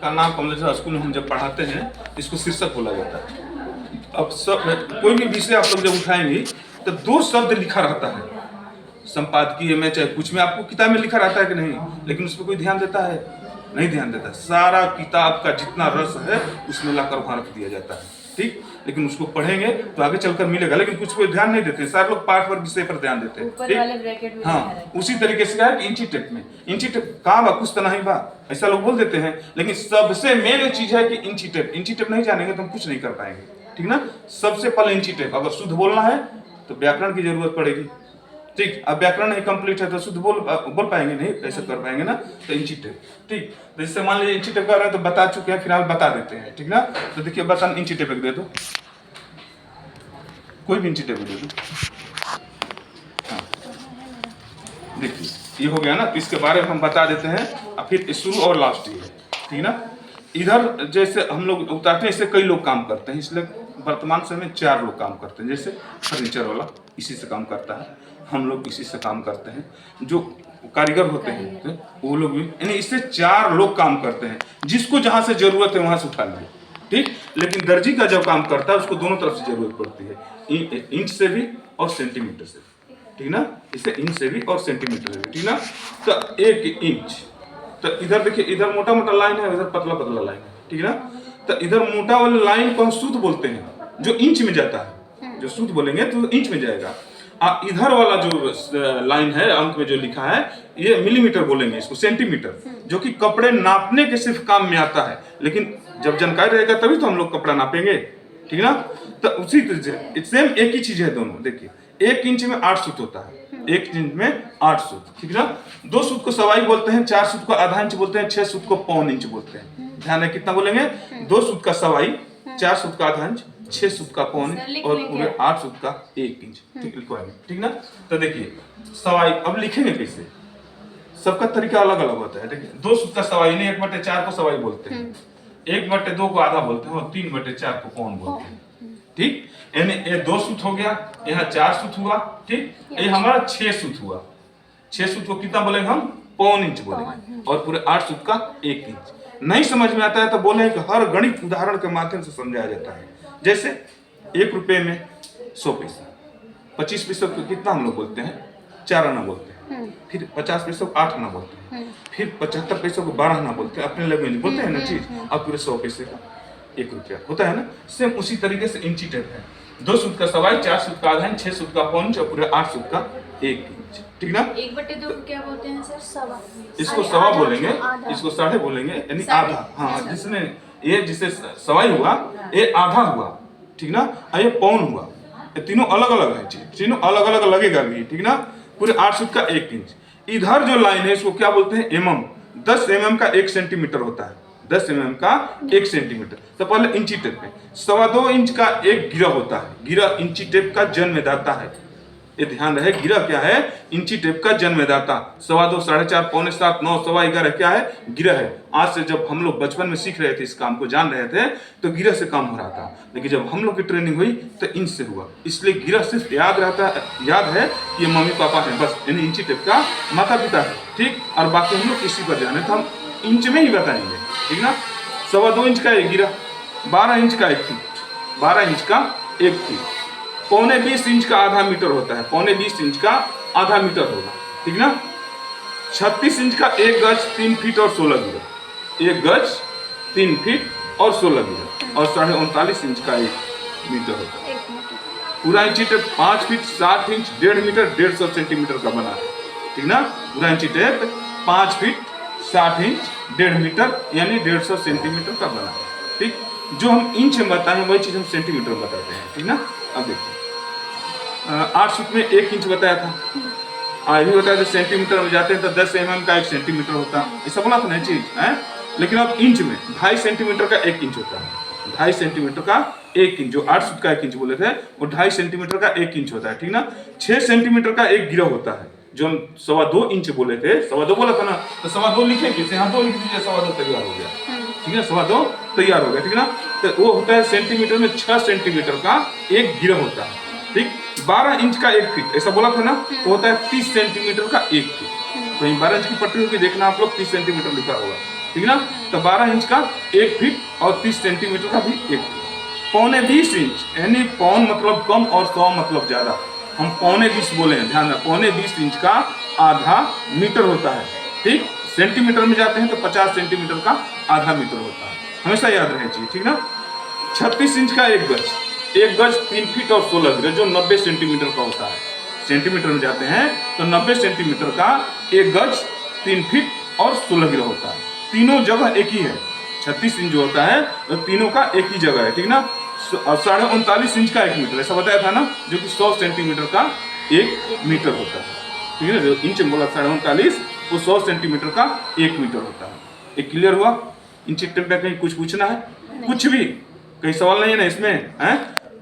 का नाम कमलेश्वर स्कूल में हम जब पढ़ाते हैं इसको शीर्षक बोला जाता है। अब सब कोई भी विषय आप लोग जब उठाएंगे तो 2 शब्द लिखा रहता है, संपादकीय में चाहे कुछ में आपको किताब में लिखा रहता है कि नहीं, लेकिन उस पर कोई ध्यान देता है? नहीं ध्यान देता। सारा किताब का जितना रस है उसमें लाकर वहां रख दिया जाता है, ठीक। लेकिन उसको पढ़ेंगे तो आगे चलकर मिलेगा, लेकिन कुछ पे ध्यान नहीं देते। सारे लोग पाठ पर विषय पर ध्यान देते हैं। हाँ, उसी तरीके से है कि इंची टेप में इंची टेप कहाँ बा, कुछ तो नहीं बा, ऐसा लोग बोल देते हैं। लेकिन सबसे मेन चीज है कि इंची टेप नहीं जानेंगे तो हम कुछ नहीं कर पाएंगे, ठीक ना। सबसे पहले इंची टेप, अगर शुद्ध बोलना है तो व्याकरण की जरूरत पड़ेगी, ठीक। अब व्याकरण नहीं कंप्लीट है तो शुद्ध बोल पाएंगे नहीं, ऐसा कर पाएंगे ना, तो इंची टेप, ठीक। तो इससे मान लीजिए इंची टेप कर रहे हैं तो बता चुके हैं, फिलहाल बता देते हैं, ठीक ना। तो देखिए बता, इंची टेप दे दो, कोई भी इंची टेप दे दो। हाँ, देखिए ये हो गया ना। तो इसके बारे में हम बता देते हैं, और फिर शुरू और लास्ट ही है, ठीक ना। इधर जैसे हम लोग उतारते हैं, इससे कई लोग काम करते हैं, इसलिए वर्तमान समय में 4 लोग काम करते हैं। जैसे फर्नीचर वाला इसी से काम करता है, हम लोग इसी से काम करते हैं, जो कारीगर होते हैं तो वो लोग भी, यानी इससे 4 लोग काम करते हैं। जिसको जहां से जरूरत है वहां से उठा लिए, ठीक। लेकिन दर्जी का जब काम करता है उसको दोनों तरफ से जरूरत पड़ती है, इंच से भी और सेंटीमीटर से, ठीक ना। इसे इंच से भी और सेंटीमीटर से भी, ठीक ना। तो 1 इंच, तो इधर देखिए, इधर मोटा मोटा लाइन है, इधर पतला पतला लाइन है, ठीक ना। तो इधर मोटा वाला लाइन को हम शुद्ध बोलते हैं, जो इंच में जाता है। जो शुद्ध बोलेंगे तो इंच में जाएगा। इधर वाला जो लाइन है अंक में जो लिखा है, ये मिलीमीटर बोलेंगे इसको, सेंटीमीटर, जो कि कपड़े नापने के सिर्फ काम में आता है। लेकिन जब जानकारी रहेगा तभी तो हम लोग कपड़ा नापेंगे, ठीक ना। तो उसी तरह सेम एक ही चीज है दोनों। देखिए 1 इंच में 8 सूत होता है, 1 इंच में 8 सूत, ठीक ना। 2 सूत को सवाई बोलते हैं, 4 सूत को आधा इंच बोलते हैं, 6 सूत को पौन इंच बोलते हैं। ध्यान है कितना बोलेंगे, 2 सूत का सवाई, 4 सूत का आधा इंच, 6 सूत का पौन और पूरे 8 सूत का 1 इंच, ठीक लिखवाएंगे, ठीक ना। तो देखिए सवाई अब लिखेंगे कैसे, सबका तरीका अलग अलग होता है। देखिए 2 सूत का सवाई नहीं, 1/4 को सवाई बोलते हैं, 1/2 को आधा बोलते हैं और 3/4 को पौन बोलते हैं, ठीक। यानी ये 2 सूत हो गया, यहाँ 4 सूत हुआ, ठीक। ये हमारा 6 सूत हुआ। 6 सूत को कितना बोलेंगे हम, पौन इंच बोलेंगे, और पूरे 8 सूत का 1 इंच। नहीं समझ में आता है तो बोले कि हर गणित उदाहरण के माध्यम से समझाया जाता है। जैसे 1 रुपए में 100 पैसा, 25 पैसे को कितना हम लोग बोलते हैं, 4 आना बोलते हैं। फिर 50 पैसे को 8 आना बोलते हैं। फिर 75 पैसे को 12 आना बोलते हैं, अपने लैंग्वेज बोलते हैं ना चीज। अब पूरे 100 पैसे का 1 रुपया होता है ना। सेम उसी तरीके से इंची टेप है, 2 सूत का सवाई, 4 सूत का आधा इंच, 6 सूत का पौन इंच और पूरे 8 सूत का 1 इंच, ठीक ना। 1/2 क्या बोलते हैं सर, सवा, इसको सवा बोलेंगे, इसको साढ़े बोलेंगे, यानी आधा। हाँ, जिसने ये जिसे सवाई हुआ ये आधा हुआ, ठीक ना। ये पौन हुआ, ये तीनों अलग अलग है, तीनों अलग अलग लगेगा भी, ठीक ना। पूरे 8 सूत का 1 इंच। इधर जो लाइन है इसको क्या बोलते हैं, एमएम। 10 एमएम का 1 सेंटीमीटर होता है, 10 एमएम का 1 सेंटीमीटर। तो पहले इंची टेप में 2.25 इंच का एक गिरा होता है। गिरा इंची टेप का जन्मदाता है, ये ध्यान रहे। गिरा क्या है, इंची टेप का जन्मदाता। 2.25, 4.5, पौने 7, 9, 11.25 क्या है, गिरा है। आज से जब हम लोग बचपन में सीख रहे थे, इस काम को जान रहे थे, तो गिरा से काम हो रहा था। लेकिन जब हम लोग की ट्रेनिंग हुई तो इंच से हुआ, इसलिए गिरा सिर्फ याद है कि ये मम्मी पापा है बस, यानी इंची टेप का माता पिता है, ठीक। और बाकी हम लोग इसी पर जाने तो हम इंच में ही बताएंगे, ठीक ना। 2.25 इंच का एक गिरा, 12 इंच का 1 फीट, 12 इंच का 1 फीट, पौने 20 इंच का आधा मीटर होता है, पौने 20 इंच का आधा मीटर होगा, ठीक ना। 36 इंच का 1 गज 3 फीट और 16 गिरा, 1 गज 3 फीट और 16 गिरा, और 39.5 इंच का 1 मीटर होता है। पूरा इंची tape 5 feet 7 inch 1.5 metre 150 centimetre का बना है, ठीक ना। पूरा इंची टेप 5 फीट 60 इंच 1.5 मीटर यानी 150 सेंटीमीटर का बना है, ठीक। जो हम इंच में बताएं वही चीज हम सेंटीमीटर में बताते हैं, ठीक ना। अब देखिए 8 सूत में 1 इंच बताया था, ये भी बताया था। सेंटीमीटर में जाते हैं तो 10 एमएम का 1 सेंटीमीटर होता है, ऐसा बोला था ना चीज है। लेकिन अब इंच में 2.5 सेंटीमीटर का 1 इंच होता है, 2.5 सेंटीमीटर का 1 इंच। जो 8 सूत का 1 इंच बोले थे वो 2.5 सेंटीमीटर का 1 इंच होता है, ठीक ना। 6 सेंटीमीटर का 1 गिरा होता है, जो हम 2.25 इंच बोले थे, 2.25 बोला था ना, तो 2.25 लिखे किसे, हाँ 2 लिख दीजिए, 2.25 तैयार हो गया, ठीक है। 2.25 तैयार हो गया, ठीक ना। तो वो होता है सेंटीमीटर में 6 सेंटीमीटर का 1 गिरा होता है, ठीक। 12 इंच का 1 फीट ऐसा बोला था ना, तो होता है 30 सेंटीमीटर का 1 फीट। तो 12 इंच की पट्टी होगी, देखना आप लोग 30 सेंटीमीटर लिखा होगा, ठीक ना। तो 12 इंच का 1 फीट और 30 सेंटीमीटर का भी 1 फीट। पौने 20 इंच यानी पौन मतलब कम और 100 मतलब ज़्यादा, हम पौने 20 बोले हैं, ध्यान रखें। पौने 20 इंच का आधा मीटर होता है, ठीक। सेंटीमीटर में जाते हैं तो 50 सेंटीमीटर का आधा मीटर होता है, हमेशा याद रहना चाहिए, ठीक ना। 36 इंच का 1 गज, 1 गज 3 फीट और 16 गिरे जो 90 सेंटीमीटर का होता है। सेंटीमीटर में जाते हैं तो 90 सेंटीमीटर का 1 गज 3 फीट और 16 गिरे होता है। तीनों जगह एक ही है, 36 इंच जो होता है तो तीनों का एक ही जगह है, ठीक ना। 39.5 इंच का 1 मीटर, ऐसा बताया था ना, जो कि 100 सेंटीमीटर का 1 मीटर होता है, ठीक है ना। जो इंच में बोला 39.5 वो 100 सेंटीमीटर का 1 मीटर होता है। ये क्लियर हुआ। इंच टेप में कहीं कुछ पूछना है? कुछ भी कहीं सवाल नहीं है ना इसमें, हैं?